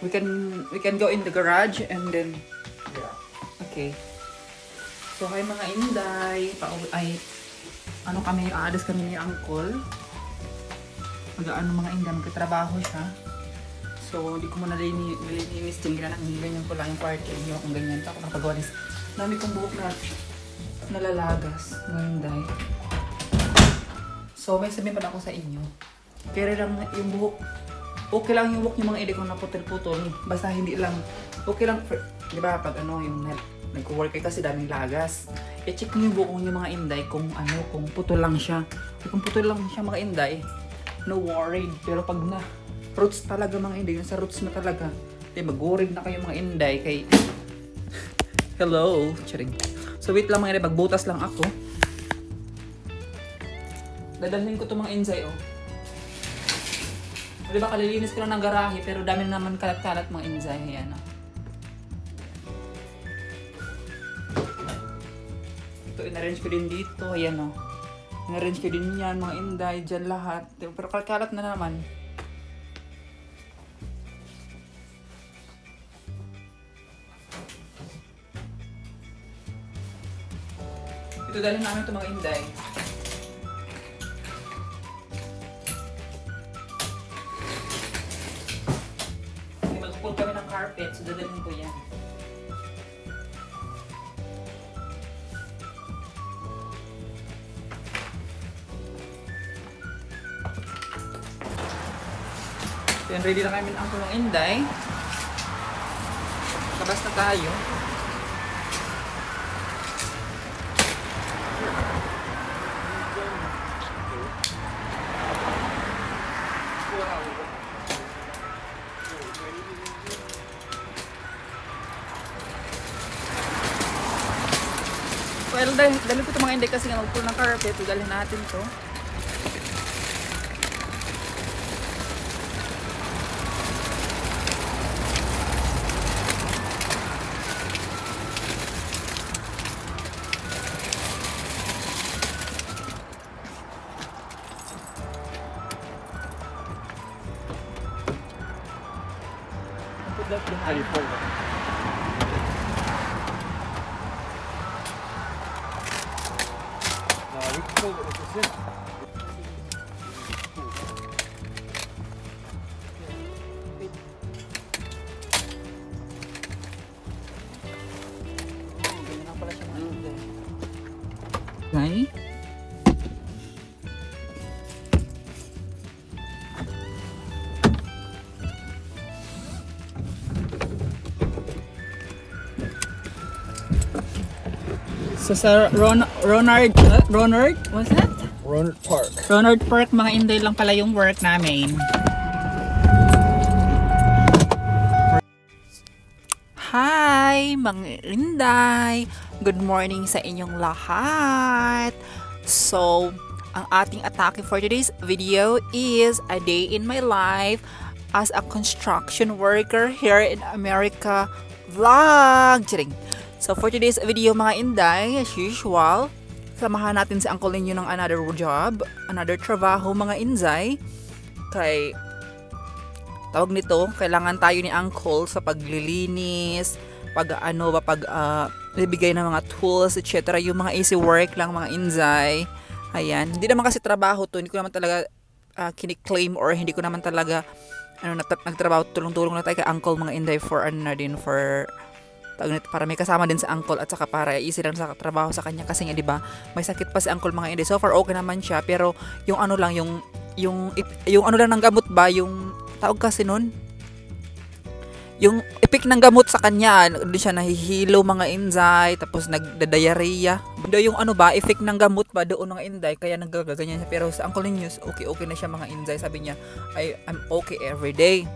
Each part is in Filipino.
we can go in the garage and then Yeah. okay. So hi mga inday, ano kami, aalis kami ni Uncle. Mag-ano mga inday, magkatrabaho siya. So hindi ko muna nilinis din ganyan ko lang yung kwarto niyo kung ganyan. Ako nakapagawalis. Dami kong buhok na nalalagas mga inday. So may sabihin pa ako sa inyo. Kaya lang yung buhok, okay lang yung buhok yung mga inday kung naputol-putol. Basta hindi lang, okay lang, di ba pag ano yung nag-work kasi daming lagas. I-check niyo yung buhok yung mga inday kung ano, kung putol lang siya. Kung putol lang siya mga inday, no worried. Pero pag na roots talaga mga inday, yung sa roots na talaga, mag-worried na kayo mga inday kay hello, charing. So wait lang mga inday, magbutas lang ako. Dadalhin ko to mga inday oh. Diba kalilinis ko lang ng garahe pero dami naman kalat-kalat mga inday. Ayan oh. Ito in-arrange ko din dito. Ayan o. In-arrange ko din yan, mga inday, dyan lahat. Pero kalat na naman. Ito dahil namin ito mga inday. Mag-pull kami ng carpet, so dadalhin ko yan. Yan, ready na kami ang kulong inday. Labas na tayo. Well, dahil ko ito mga inday kasi nga mag-pull ng carpet. Dalhin natin to. How do you fold it? No, we can fold it with this in. Okay. So sa Ronard, what's that? Ronard Park. Ronard Park, mga inday lang pala yung work namin. Hi, mga inday! Good morning sa inyong lahat! So, ang ating atake for today's video is a day in my life as a construction worker here in America vlog! Charing! So for today's video mga inday, as usual, samahan natin si Uncle ninyo ng another job, another trabaho mga inday. Kay, tawag nito, kailangan tayo ni Uncle sa paglilinis, pag bibigay ng mga tools, etc. Yung mga easy work lang mga inday. Ayan, hindi naman kasi trabaho to, hindi ko naman talaga kiniklaim or hindi ko naman talaga nagtrabaho, tulong-tulong na tayo kay Uncle mga inday for para may kasama din sa Uncle at saka para easy lang sa trabaho sa kanya kasi nga 'di ba may sakit pa si Uncle mga inday. So far okay naman siya pero yung ano lang yung ano lang ng gamot ba yung tawag kasi nun yung epik ng gamot sa kanya doon siya nahihilo mga inday tapos nagda-diarrhea yung ano ba effect ng gamot ba doon mga inday kaya naggaganyan siya pero sa Uncle News okay na siya mga inday sabi niya I'm okay every day.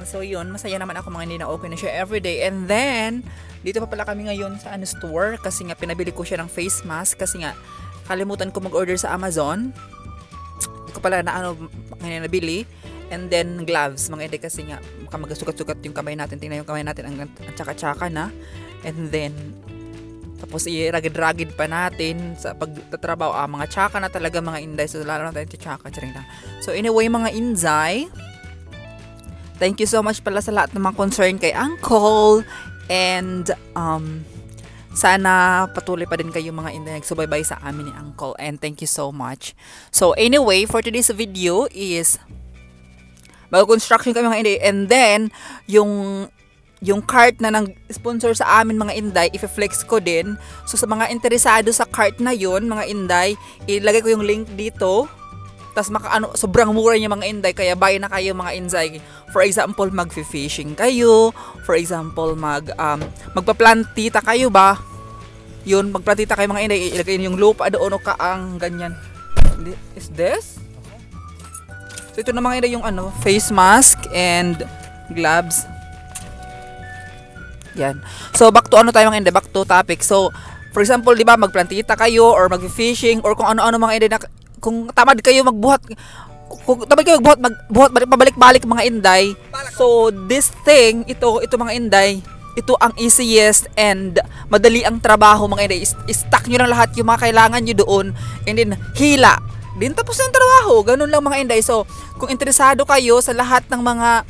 So yun, masaya naman ako mga hindi na okay na siya everyday. And then, dito pa pala kami ngayon sa store kasi nga pinabili ko siya ng face mask kasi nga kalimutan ko mag-order sa Amazon. Hindi ko pala ngayon nabili. And then gloves, mga hindi kasi nga magsugat-sugat yung kamay natin. Tingnan yung kamay natin ang tsaka-tsaka na. And then, tapos i-ragid-ragid pa natin sa pagtatrabaho. Mga tsaka na talaga mga inday. So lalo na tayo tsaka. So anyway mga inday, thank you so much pala sa lahat ng mga concern kay Uncle. And sana patuloy pa din kayo mga inday nagsubaybay sa amin ni Uncle. And thank you so much. So anyway, for today's video is mag-construction kami mga inday. And then, yung cart na nang sponsor sa amin mga inday, i-flex ko din. So sa mga interesado sa cart na yun mga inday, ilagay ko yung link dito. Tapos sobrang mura niya mga inday, kaya buy na kayo mga inday. For example, mag-fishing kayo. For example, magpa-plantita kayo ba? Yun, magplantita kayo mga inday, ilagay yung lupa doon o kaang ganyan. Is this? So ito na mga inday yung face mask and gloves. Yan. So back to tayo mga inday, back to topic. So for example, di ba, magplantita kayo or mag-fishing or kung ano-ano mga inday na kung tamad kayo magbuhat, pabalik-balik mga inday. So this thing, ito mga inday, ito ang easiest and madali ang trabaho mga inday. I-stack nyo lang lahat yung mga kailangan nyo doon and then hila. Din tapos ang trabaho. Ganun lang mga inday. So kung interesado kayo sa lahat ng mga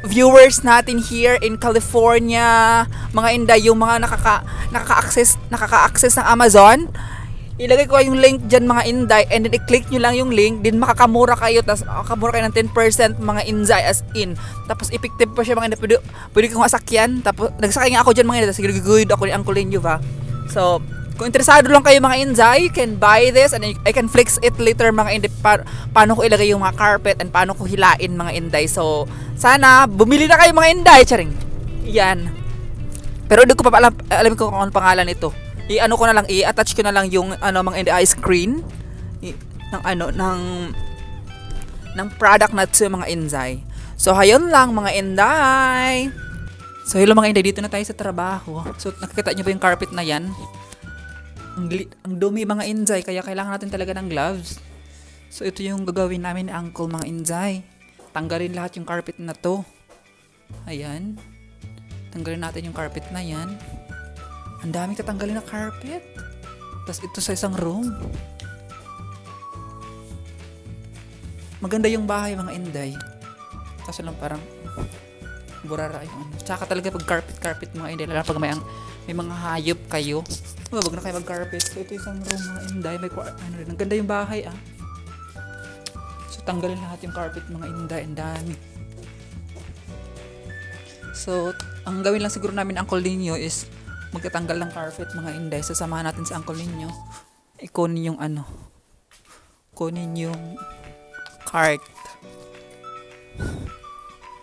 viewers natin here in California, mga inday, yung mga nakaka-access ng Amazon, ilagay ko yung link dyan mga inday, and then i-click nyo lang yung link, din makakamura kayo, tapos makakamura kayo ng 10% mga inday as in. Tapos effective pa siya mga inday, pwede kong asakyan, tapos nagsakay nga ako dyan mga inday, tapos giguguyod ako ni Uncle Ninyo ba. So, kung interesado lang kayo mga inday, you can buy this and I can flex it later mga inday, paano ko ilagay yung mga carpet and paano ko hilain mga inday. So, sana bumili na kayo mga inday, charing. Yan. Pero hindi ko pa alam ko kung ano pangalan nito. I-attach ko na lang yung mga inday screen ng product na to mga inday. So, hayun lang mga inday. So, hello mga inday, dito na tayo sa trabaho. So, nakikita nyo ba yung carpet na yan? Ang dumi mga inday, kaya kailangan natin talaga ng gloves. So, ito yung gagawin namin ni Uncle mga inday. Tanggalin lahat yung carpet na to. Ayan. Tanggalin natin yung carpet na yan. Ang daming tatanggalin na carpet. Tapos ito sa isang room. Maganda yung bahay mga inday. Kaso lang parang burara yung Tsaka talaga pag carpet mga inday. Lalo pag may mga hayop kayo. Wag na kayo mag-carpet. So ito isang room mga inday. Ang ganda yung bahay So tanggalin lahat yung carpet mga inday. Ang dami. So ang gawin lang siguro namin Uncle Ninyo is magtatanggal ng carpet mga inday. Sasamahan natin sa Uncle Ninyo. Kunin yung kunin yung cart.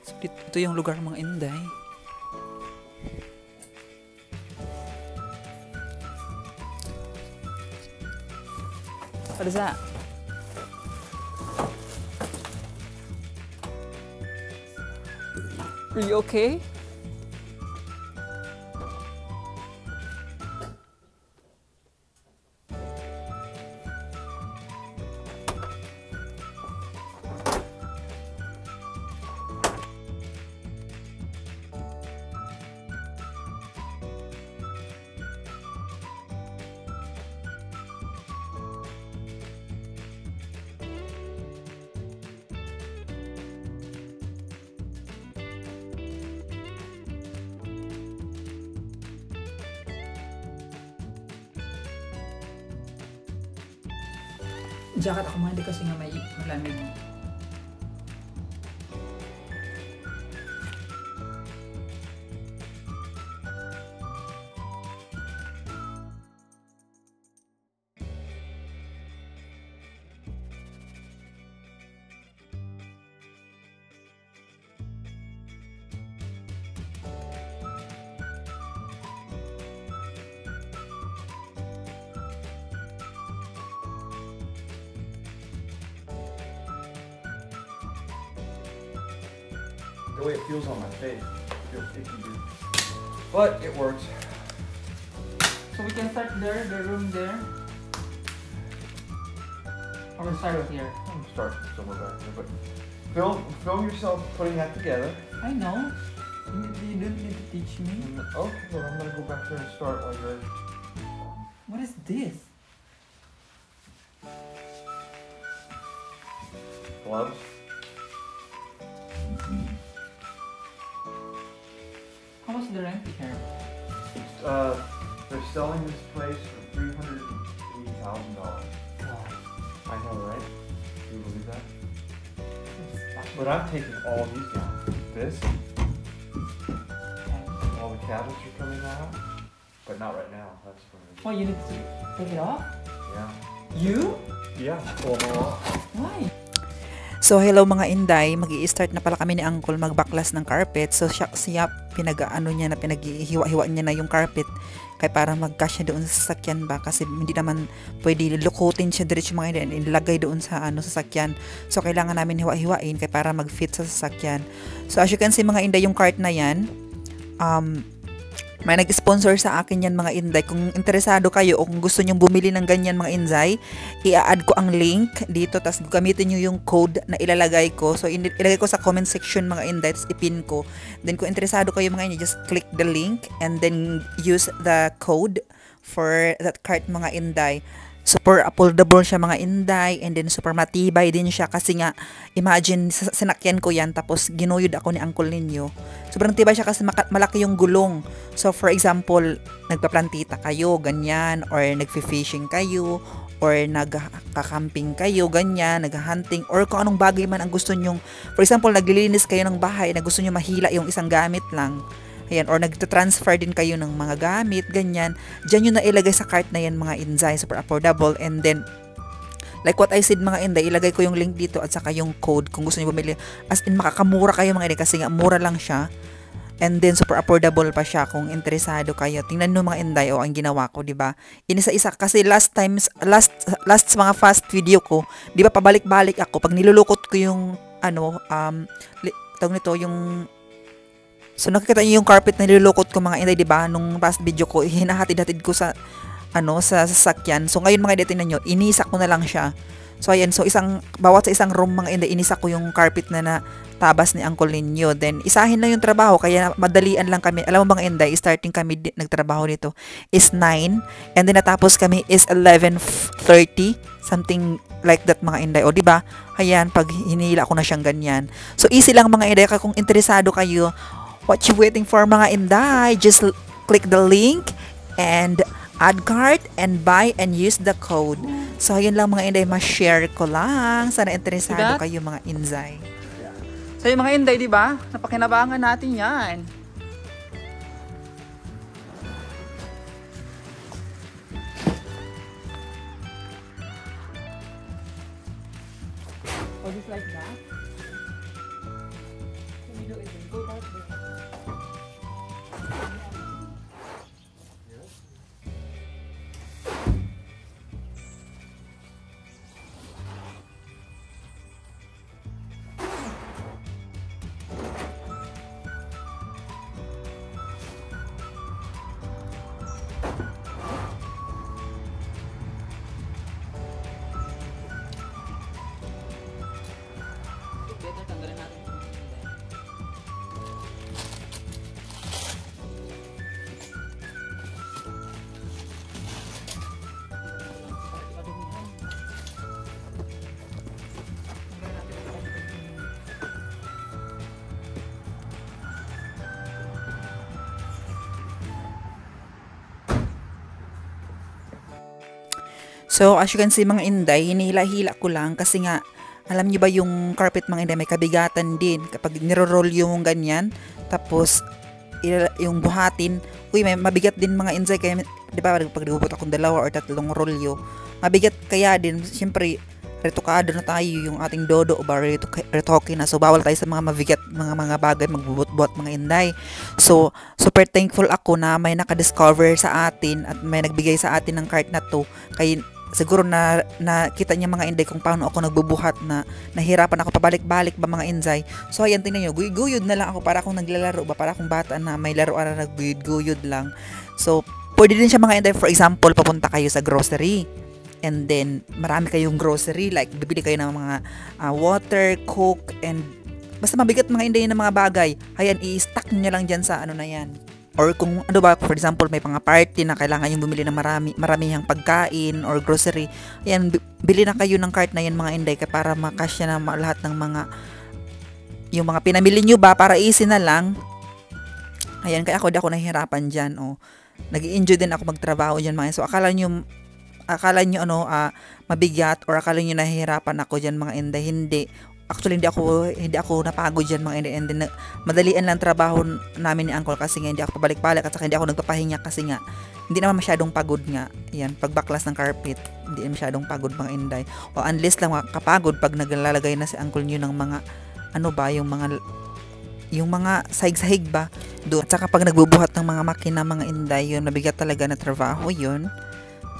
So, ito yung lugar mga inday. What is that? Are you okay? Jacket ako mga hindi kasi nga may malamig. The way it feels on my face, it feels icky, dude. But it works. So we can start there, the room there. Or we'll start here. I'm gonna start somewhere back there, but film yourself putting that together. I know. You don't need to teach me. Okay, well I'm gonna go back there and start while you're. What is this? Gloves. the rent here? They're selling this place for $380,000. I know, right? Do you believe that? But I'm taking all these down. This, all the cabinets are coming out, but not right now. That's for Oh, you need to take it off? yeah. You? Yeah. Well, Why? So hello mga Inday, magi-start na pala kami ni Uncle magbaklas ng carpet. So siya pinag-ano niya na pinaghiwa-hiwa niya na yung carpet kaya para mag-cash niya doon sa sasakyan ba kasi hindi naman pwede lukutin siya diretso mga Inday ilagay doon sa sa sasakyan. So kailangan namin hiwa-hiwain kaya para mag-fit sa sasakyan. So as you can see mga Inday, yung cart na yan may nag-sponsor sa akin yan mga Inday. Kung interesado kayo o kung gusto nyong bumili ng ganyan mga Inday, i-add ko ang link dito, tapos gamitin nyo yung code na ilalagay ko. So ilagay ko sa comment section mga Inday, tapos ipin ko. Then kung interesado kayo mga Inday, just click the link and then use the code for that cart mga Inday. Super affordable siya mga Inday, and then super matibay din siya kasi nga imagine sinakyan ko yan tapos ginuyod ako ni Uncle ninyo. Sobrang tibay siya kasi malaki yung gulong. So for example, nagpaplantita kayo ganyan, or nagfi-fishing kayo, or nagkakamping kayo ganyan, naghahunting, or kung anong bagay man ang gusto nyong, for example naglilinis kayo ng bahay na gusto nyo mahila yung isang gamit lang. Ayan, or nagta-transfer din kayo ng mga gamit, ganyan. Diyan yun na ilagay sa cart na yan mga Inday, super affordable. And then, like what I said mga Inday, ilagay ko yung link dito at saka yung code kung gusto niyo bumili. As in, makakamura kayo mga Inday kasi nga mura lang siya. And then, super affordable pa siya kung interesado kayo. Tingnan nyo mga Inday, ang ginawa ko, di ba? Inisa-isa, kasi last mga fast video ko, di ba pabalik-balik ako, pag nilulukot ko yung, tawag nito, yung, so nakikita niyo yung carpet na nilulukot ko mga Inday, 'di ba? Nung past video ko, hinahatid-hatid ko sa sa sasakyan. So ngayon mga Inday, tingnan niyo, inisa ko na lang siya. So ayan, so bawat sa isang room mga Inday, inisa ko yung carpet na tabas ni Uncle ninyo. Then isahin lang yung trabaho, kaya madalian lang kami. Alam mo mga Inday, starting kami nagtrabaho nito is 9, and then natapos kami is 11:30, something like that mga Inday. O 'di ba? Ayan, pag hinila ko na siyang ganyan. So easy lang mga Inday, kung interesado kayo, what you waiting for mga Inday? Just click the link and add cart and buy and use the code. So, yun lang mga Inday, ma-share ko lang. Sana interesado kayo mga Inday. So, yung mga Inday, di ba? Napakinabangan natin yan. Oh, just like that? Can we do it in go back there? So, as you can see mga Inday, hinihila-hila ko lang kasi nga, alam niyo ba yung carpet mga Inday, may kabigatan din. Kapag niro-roll yung ganyan, tapos yung buhatin, may mabigat din mga Inday, kaya, di ba, pag nagubot akong 2 or 3 rolyo, mabigat kaya din, siyempre, retokado na tayo yung ating dodo o ba retoke na. So, bawal tayo sa mga mabigat, mga bagay, magbubot-bot mga Inday. So, super thankful ako na may nakadiscover sa atin at may nagbigay sa atin ng cart na to. Kaya, siguro na kita niya mga Inday kung paano ako nagbubuhat na nahirapan ako pabalik-balik ba mga Inday. So ayan, tingnan niyo, guyud na lang ako para akong naglalaro ba, para akong bata na may laruan na nagguyud-guyud lang. So pwede din siya mga Inday, for example, papunta kayo sa grocery. And then marami kayong grocery, like bibili kayo ng mga water, coke, and basta mabigat mga Inday ng mga bagay. Ayan, i-stack niyo lang diyan sa na yan. Or kung for example, may mga party na kailangan yung bumili ng maramihang pagkain or grocery, ayan, bili na kayo ng cart na yan mga Inday para makasya na lahat ng yung mga pinamili nyo ba, para easy na lang. Ayan, kaya ako di ako nahihirapan dyan. Oh. Nag-i-enjoy din ako magtrabaho dyan mga. So, akala nyo mabigat or akala nyo nahihirapan ako dyan mga inday. Hindi. Actually, hindi ako napagod dyan mga inday. And then, madalian lang trabaho namin ni Uncle kasi nga hindi ako pabalik-balik at saka hindi ako nagpapahinga kasi nga hindi naman masyadong pagod nga. Ayan, pagbaklas ng carpet, hindi masyadong pagod mga inday. O unless lang makakapagod pag naglalagay na si Uncle nyo ng mga yung mga sahig-sahig ba doon. At saka pag nagbubuhat ng mga makina mga inday, yun, mabigat talaga na trabaho yun.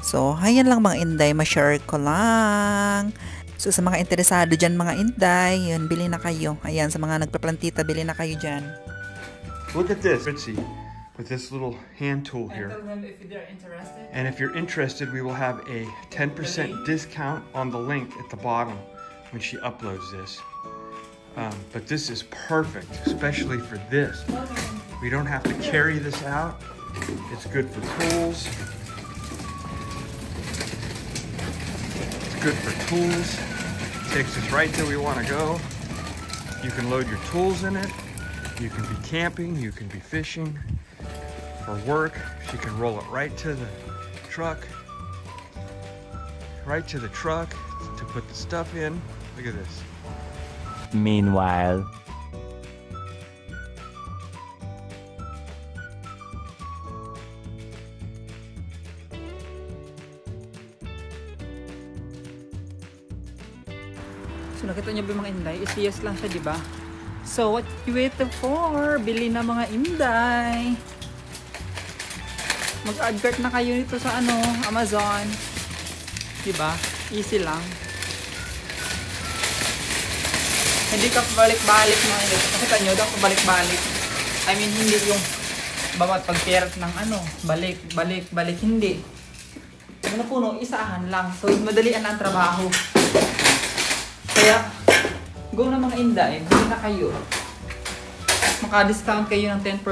So, hayan lang mga inday, ma-share ko lang. So, sa mga interesado dyan mga inday, yun, bili na kayo. Ayan, sa mga nagpaplantita, bili na kayo dyan. Look at this, Ritzy, with this little hand tool here. And if you're interested, we will have a 10% discount on the link at the bottom when she uploads this. But this is perfect, especially for this. We don't have to carry this out. It's good for tools. It's good for tools. Takes us right till we want to go. You can load your tools in it. You can be camping. You can be fishing. For work, she can roll it right to the truck. Right to the truck to put the stuff in. Look at this. Meanwhile, so nakita niyo ba mga inday? Yes lang siya, di ba? So what you waiting for? Bili na mga inday. Mag-advert na kayo nito sa Amazon. Di ba? Easy lang. Hindi ka pabalik-balik mga inday. Nakita nyo daw pabalik-balik. I mean, hindi yung bawat pagpirat ng balik, hindi. Puno, isahan lang. So, madalian ang trabaho. Kaya, go na mga inday. Bili na kayo. Maka-discount kayo ng 10%.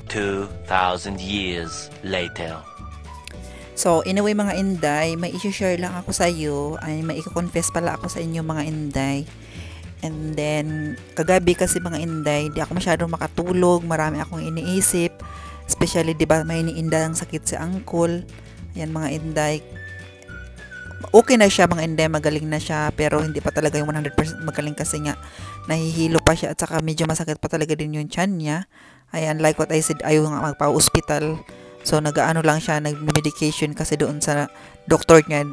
2,000 years later. So, anyway mga inday, may i-share lang ako sa iyo. Ay, may i-confess pala ako sa inyo mga inday. And then, kagabi kasi mga inday, di ako masyadong makatulog. Marami akong iniisip. Especially, di ba, may iniinda ang sakit si Uncle. Ayan mga inday. Okay na siya mga inday, magaling na siya. Pero hindi pa talaga yung 100% magaling kasi nga nahihilo pa siya. At saka medyo masakit pa talaga din yung tiyan niya. Ayan, like what I said, ayaw nga magpa-hospital. So, nag-ano lang siya, nag-medication kasi doon sa doktor niya,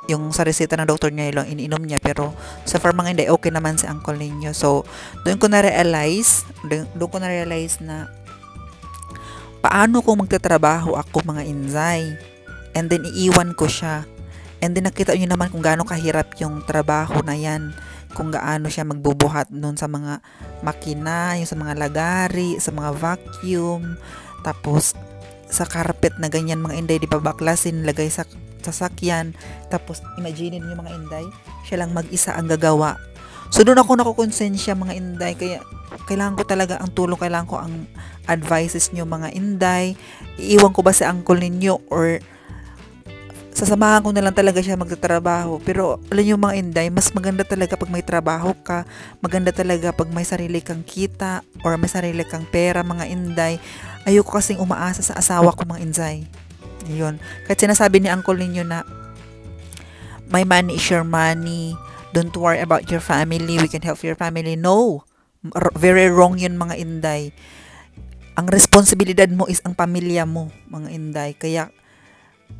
yung sa reseta ng doktor niya, yung iniinom niya. Pero, so far mga hindi, okay naman si Uncle ninyo. So, doon ko na-realize na paano kung magtatrabaho ako mga inday. And then, iiwan ko siya. And then, nakita nyo naman kung gaano kahirap yung trabaho na yan. Kung gaano siya magbubuhat noon sa mga makina, yung sa mga lagari, sa mga vacuum. Tapos, sa carpet na ganyan mga inday, di ba baklasin, lagay sa sasakyan. Tapos, imagine niyo mga inday, siya lang mag-isa ang gagawa. So, doon ako nakukonsensya mga inday. Kaya, kailangan ko talaga ang tulong, kailangan ko ang advices niyo mga inday. Iiwan ko ba si Uncle ninyo or sasamahan ko na lang talaga siya magtatrabaho. Pero, alam niyo mga inday, mas maganda talaga pag may trabaho ka. Maganda talaga pag may sarili kang kita or may sarili kang pera mga inday. Ayoko kasing umaasa sa asawa ko mga inday. Yun. Kahit sinasabi ni Uncle ninyo na my money is your money. Don't worry about your family. We can help your family. No. Very wrong yun mga inday. Ang responsibilidad mo is ang pamilya mo mga inday. Kaya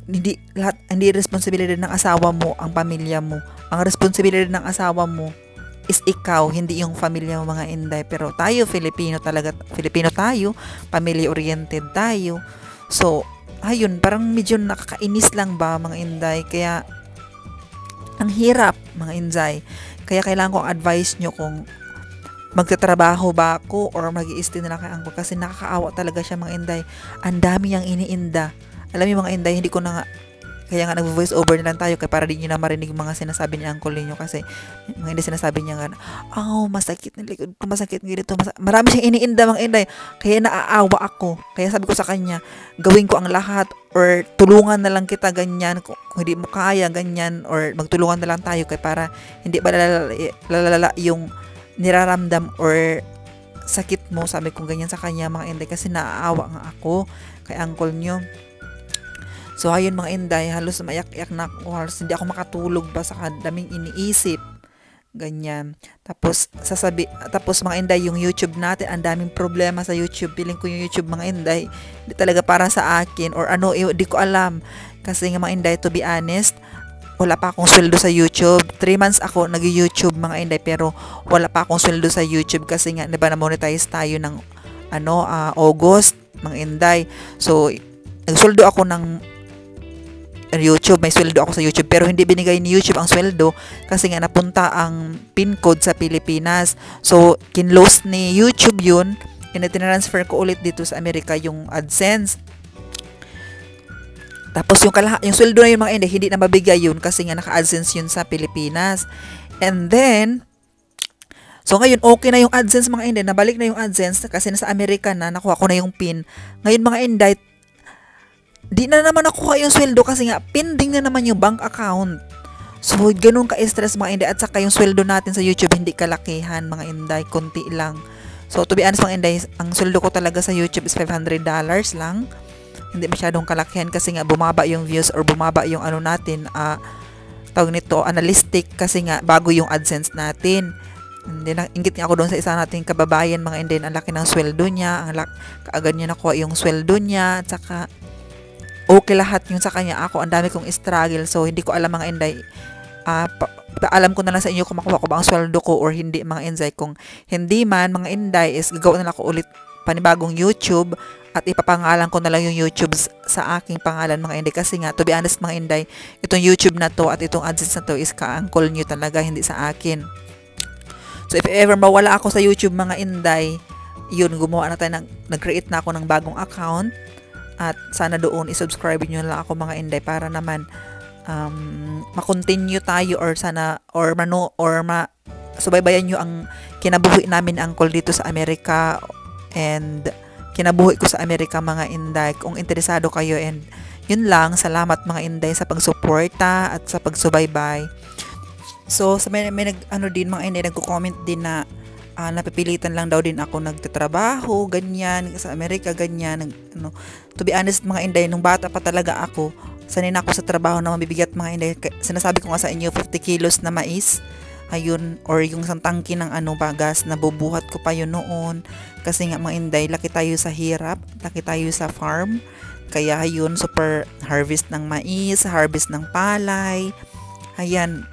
hindi responsibilidad ng asawa mo ang pamilya mo. Ang responsibilidad ng asawa mo is ikaw, hindi yung pamilya mo mga inday. Pero tayo, Filipino tayo, family-oriented tayo. So, ayun, parang medyo nakakainis lang ba mga inday. Kaya, ang hirap mga inday. Kaya kailangan kong advice nyo kung magtatrabaho ba ako or mag-i-stay na lang kay Uncle kasi nakakaawa talaga siya mga inday. Ang dami niyang iniinda. Alam niyo mga inday, hindi ko na nga, kaya nga nag-voice over na lang tayo kaya para di nyo na marinig yung mga sinasabi ni Uncle ninyo kasi mga hindi sinasabi niya nga, masakit ng likod ko, masakit ng ganito, marami siyang iniinda mga inday, kaya naaawa ako. Kaya sabi ko sa kanya, gawin ko ang lahat or tulungan na lang kita ganyan, kung hindi mo kaya ganyan or magtulungan na lang tayo kaya para hindi ba lalala yung niraramdam or sakit mo, sabi ko ganyan sa kanya mga inday, kasi naaawa nga ako kay uncle nyo. So ayun mga inday, halos mayak-yak na ako, halos hindi ako makatulog ba sa daming iniisip, ganyan. Tapos tapos mga inday, yung YouTube natin, ang daming problema sa YouTube. Feeling ko yung YouTube mga inday, hindi talaga para sa akin, or ano, di ko alam. Kasi nga mga inday, to be honest, wala pa akong sweldo sa YouTube. 3 months ako nag-YouTube mga inday, pero wala pa akong sweldo sa YouTube kasi nga, diba, na-monetize tayo ng August mga inday. So nagsuldo ako ng YouTube, may sweldo ako sa YouTube, pero hindi binigay ni YouTube ang sweldo kasi nga napunta ang PIN code sa Pilipinas. So kinlose ni YouTube yun, tinransfer ko ulit dito sa Amerika yung AdSense. Tapos yung sweldo na yun mga inday, hindi na mabigay yun kasi nga naka-AdSense yun sa Pilipinas. And then, so ngayon okay na yung AdSense mga inday, nabalik na yung AdSense kasi nasa Amerika na, nakuha ko na yung PIN. Ngayon mga inday, di na naman nakuha yung sweldo kasi nga pending na naman yung bank account. So ganun ka-stress mga inday, at saka yung sweldo natin sa YouTube hindi kalakihan mga inday, konti lang. So to be honest mga inday, ang sweldo ko talaga sa YouTube is $500 lang. Hindi masyadong kalakihan kasi nga bumaba yung views or bumaba yung ano natin, tawag nito, analytic, kasi nga bago yung AdSense natin. Hindi na, ingit nga ako doon sa isa nating kababayan mga inday, ang laki ng sweldo niya, kaagad niya nakuha yung sweldo niya, at saka okay lahat yung sa kanya. Ako, ang dami kong struggle. So, hindi ko alam mga inday. Paalam ko na lang sa inyo kung makuha ko ba ang sweldo ko or hindi mga inday. Kung hindi man mga inday, is gagawa na lang ako ulit panibagong YouTube at ipapangalan ko na lang yung YouTube sa aking pangalan mga inday. Kasi nga, to be honest mga inday, itong YouTube na to at itong AdSense na to is ka-uncle nyo talaga, hindi sa akin. So, if ever mawala ako sa YouTube mga inday, yun, gumawa na tayo nag-create na ako ng bagong account. At sana doon i-subscribe nyo lang ako mga inday para naman ma-continue tayo, or sana subaybayan nyo ang kinabuhi namin uncle dito sa Amerika and kinabuhi ko sa Amerika mga inday, kung interesado kayo. And yun lang, salamat mga inday sa pagsuporta at sa pagsubaybay. So sa may din mga inday, nagko-comment din na napipilitan lang daw din ako nagtatrabaho, ganyan, sa Amerika, ganyan. To be honest mga inday, nung bata pa talaga ako, sanay na ako sa trabaho na mabibigat mga inday. Sinasabi ko nga sa inyo, 50 kilos na mais, ayun, or yung isang tangki ng bagas, na bubuhat ko pa yun noon. Kasi nga mga inday, laki tayo sa hirap, laki tayo sa farm. Kaya ayun, super harvest ng mais, harvest ng palay, ayan,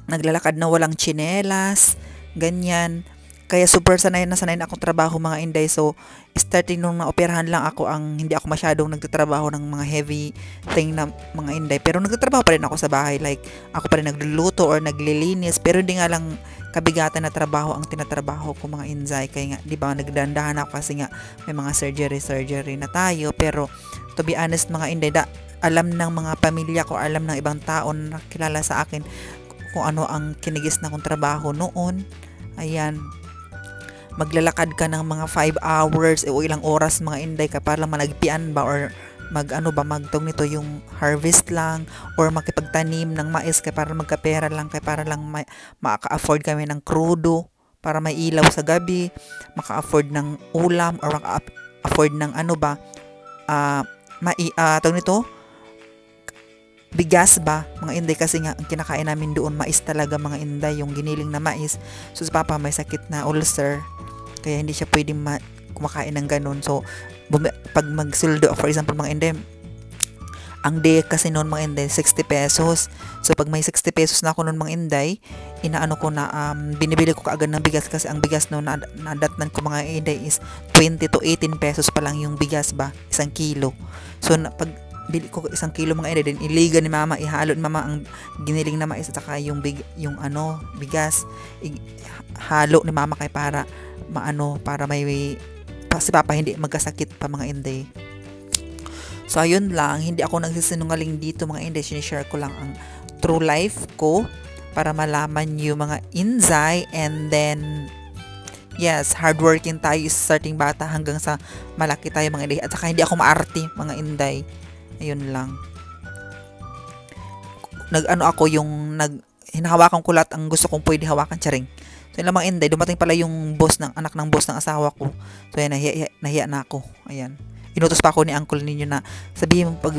naglalakad na walang tsinelas, ganyan. Kaya super sanay na akong trabaho mga inday. So starting nung naoperahan lang ako, hindi ako masyadong nagtatrabaho ng mga heavy thing na mga inday. Pero nagtatrabaho pa rin ako sa bahay. Like ako pa rin nagluluto or naglilinis. Pero hindi nga lang kabigatan na trabaho ang tinatrabaho ko mga inday. Kaya nga, di ba, nagdandahan ako kasi nga may mga surgery na tayo. Pero to be honest mga inday, alam ng mga pamilya ko, alam ng ibang tao na kilala sa akin kung ano ang kinigis na kong trabaho noon. Ayan, maglalakad ka ng mga 5 hours o ilang oras mga inday ka para lang managpian ba, or magtog nito yung harvest lang, or makipagtanim ng mais kaya para magkapera lang, kaya para lang maka-afford kami ng krudo para may ilaw sa gabi, maka-afford ng ulam, or maka-afford ng tawag nito, bigas ba mga inday, kasi nga ang kinakain namin doon mais talaga mga inday, yung giniling na mais. So si papa may sakit na ulcer, kaya hindi siya pwedeng kumakain ng ganun. So pag magsuldo, for example mga inday, ang day kasi noon mga inday 60 pesos. So pag may 60 pesos na ako noon mga inday, binibili ko kaagad ng bigas, kasi ang bigas noon na datnan ko mga inday is 20 to 18 pesos pa lang yung bigas ba, 1 kilo. So pag bili ko 1 kilo mga inday, din iliga ni mama, ihalo ni mama ang giniling na mais at saka yung bigas, halo ni mama kay para para may si papa hindi magkasakit pa mga inday. So ayun lang, hindi ako nagsisinungaling dito mga inday, sinishare ko lang ang true life ko para malaman yung mga inday. And then yes, hardworking tayo starting bata hanggang sa malaki tayo mga inday, at saka hindi ako maarte mga inday. Ayun lang. Hinahawakan ko lahat ang gusto kong pwede hawakan, charing. So yun lang mga inday, dumating pala yung boss ng anak ng boss ng asawa ko. So yan, nahiya na ako. Ayan. Inutos pa ako ni uncle ninyo na sabihin mo pag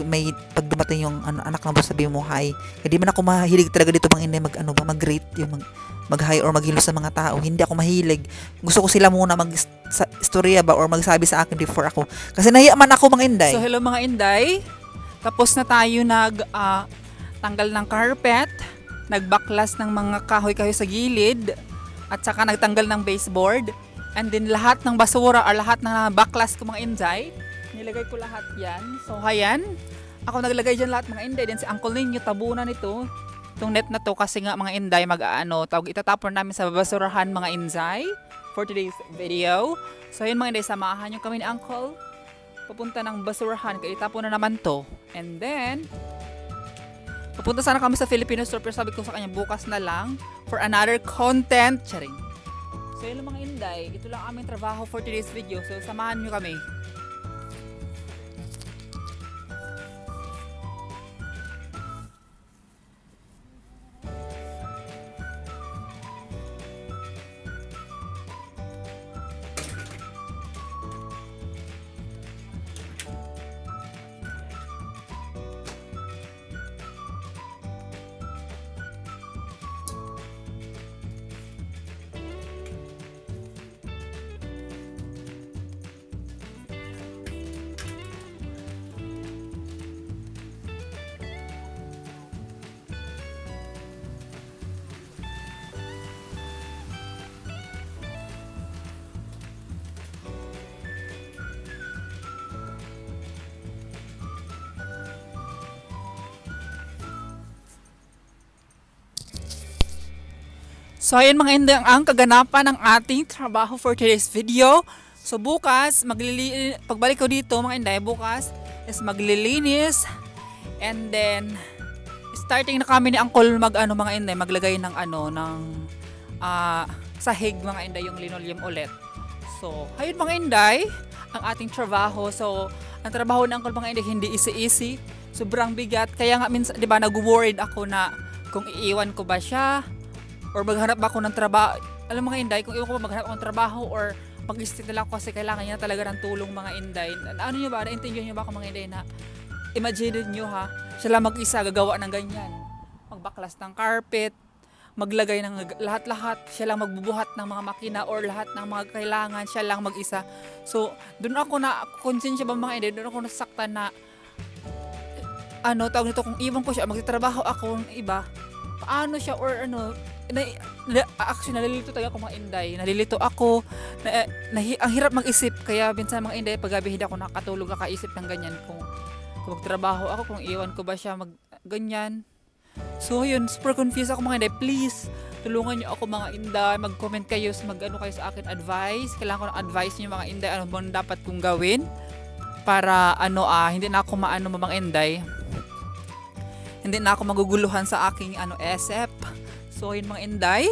dumating yung anak ng boss, sabihin mo hi. Hindi man ako mahilig talaga dito mga inday mag-greet, yung mag-hi or maghilo sa mga tao. Hindi ako mahilig. Gusto ko sila muna mag-istorya ba or magsabi sa akin before ako. Kasi nahiya man ako mga inday. So hello mga inday. Tapos na tayo tanggal ng carpet, nagbaklas ng mga kahoy-kahoy sa gilid, at saka nagtanggal ng baseboard. And then lahat ng basura or lahat ng baklas ko mga inday, nilagay ko lahat yan. So ayan, ako naglagay dyan lahat mga inday. Then si uncle ninyo tabunan ito. Itong net na to kasi nga mga inday itatapon namin sa basurahan mga inday for today's video. So yun mga inday, samahan nyo kami ni uncle papunta ng basurahan kaya itapon na naman to. And then papunta sana kami sa Filipino store pero sabi ko sa kanya bukas na lang for another content. Charing. So yun lang mga inday, ito lang aming trabaho for today's video. So samahan nyo kami. So ayan mga inday ang kaganapan ng ating trabaho for today's video. So bukas, pagbalik ko dito mga inday, bukas is maglilinis. And then, starting na kami ni uncle mga inday, maglagay ng sahig mga inday, yung linoleum ulit. So, ayun mga inday, ang ating trabaho. So, ang trabaho ng uncle mga inday, hindi easy. Sobrang bigat. Kaya nga minsan, di ba, nag-worried ako na kung iiwan ko ba siya or maghanap ba ako ng trabaho. Alam mga inday, kung iwan ko ba maghanap ako ng trabaho or mag-stick na lang ako kasi kailangan niya talaga ng tulong mga inday. Ano nyo ba? Naintindihan nyo ba ako mga inday na imagine nyo ha, siya lang mag-isa gagawa ng ganyan. Magbaklas ng carpet, maglagay ng lahat-lahat, siya lang magbubuhat ng mga makina or lahat ng mga kailangan, siya lang mag-isa. So, doon ako na, konsensya ba mga inday, doon ako nasaktan na tawag nito, kung iwan ko siya, magtatrabaho ako ng iba, paano siya or actually nalilito talaga ako mga inday, nalilito ako ang hirap mag-isip, kaya minsan mga inday paggabi hindi ako nakatulog kakaisip ng ganyan kung magtrabaho ako, kung iwan ko ba siya ganyan. So yun, super confused ako mga inday. Please tulungan niyo ako mga inday, mag-comment kayo, kayo sa akin advice, kailangan ko ng advice niyo mga inday, ano bang dapat kong gawin para hindi na ako mga inday, hindi na ako maguguluhan sa aking SF. So yun mga inday,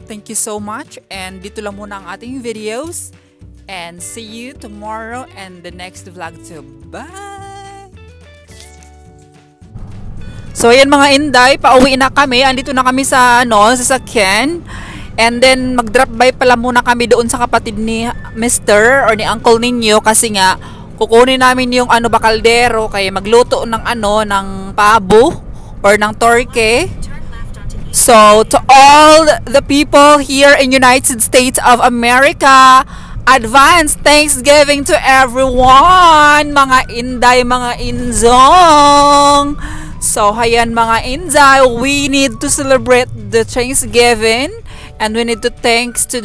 thank you so much, and dito lang muna ang ating videos, and see you tomorrow and the next vlog too. Bye! So yan mga inday, pauwi na kami, andito na kami sa sasakyan, and then mag-drop by pala muna kami doon sa kapatid ni Mr. or ni uncle ninyo kasi nga kukunin namin yung bakaldero kaya magluto ng ng pabo or ng torque. So, to all the people here in United States of America, advance Thanksgiving to everyone, mga inday, mga inzong. So, hayan mga inday, we need to celebrate the Thanksgiving, and we need to thanks to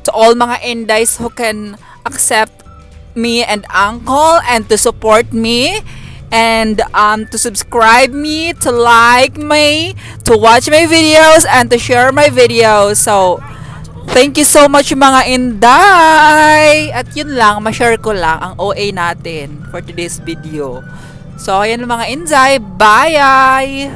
all mga indays who can accept me and uncle and to support me. And to subscribe me, to like me, to watch my videos, and to share my videos. So, thank you so much mga inday! At yun lang, ma-share ko lang ang OA natin for today's video. So, ayan mga inday, bye!